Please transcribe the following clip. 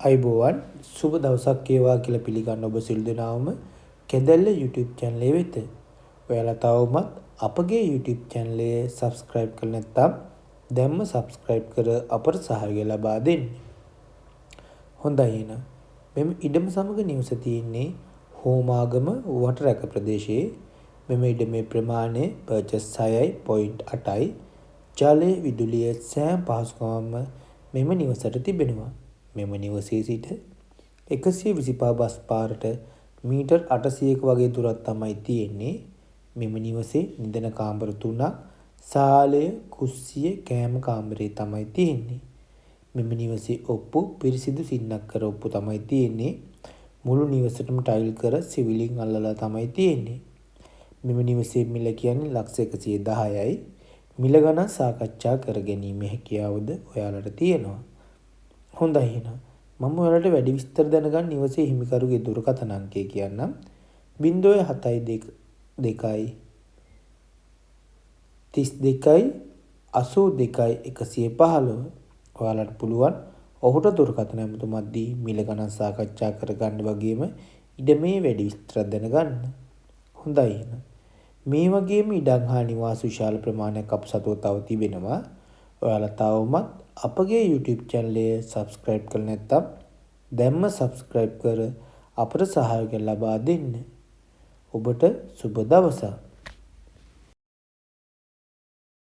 අයිබෝවන් සුබ දවසක් වේවා කියලා පිළිගන්න ඔබ සියලු දෙනාම කැදැල්ල YouTube channel එක වෙත. ඔයාලා තවමත් අපගේ YouTube channel එක subscribe කරලා නැත්නම් දැන්ම subscribe කර අපට සහාය ලබා දෙන්න. හොඳයි එහෙනම්. මෙම ඉඩම සමග නිවස තියෙන්නේ හෝමාගම වටරැක ප්‍රදේශයේ. මෙම ඉඩමේ ප්‍රමාණය purchase 6.8යි. ජලය විදුලිය සෑම පහසුකමක්ම මෙම නිවසට තිබෙනවා. මෙම නිවසේ සිට 125 බස් පාරට මීටර් 800ක වගේ දුරක් තමයි තියෙන්නේ. මෙම නිවසේ නිදන කාමර 3ක්, සාලය, කුස්සිය, කෑම කාමරේ තමයි තියෙන්නේ. මෙම නිවසේ ඔප්පු පිරිසිදු සින්නක් කර ඔප්පු තමයි තියෙන්නේ. මුළු නිවසටම ටයිල් කර සිවිලින් අල්ලලා තමයි තියෙන්නේ. මෙම නිවසේ මිල කියන්නේ ලක්ෂ 110යි. මිල ගණන් සාකච්ඡා කර ගැනීම හැකියාවද ඔයාලට තියෙනවා. හොඳයි එහෙනම් මම ඔයාලට වැඩි විස්තර දැනගන්න නිවසේ හිමිකරුගේ දුරකථන අංකය කියන්නම් 072 32 82 115. ඔයාලට පුළුවන් ඔහුට දුරකථන ඇමතුමක් දී මිල ගණන් සාකච්ඡා කරගන්න වගේම ඉඩමේ වැඩි විස්තර දැනගන්න. හොඳයි එහෙනම් මේ වගේම ඉඩම් හා නිවාස විශාල ප්‍රමාණයක් අප සතුව තව තිබෙනවා. ඔයාලා තවමත් අපගේ YouTube channel එක subscribe කරලා නැත්නම් දැන්ම subscribe කර අපට සහාය ලබා දෙන්න. ඔබට සුබ දවසක්.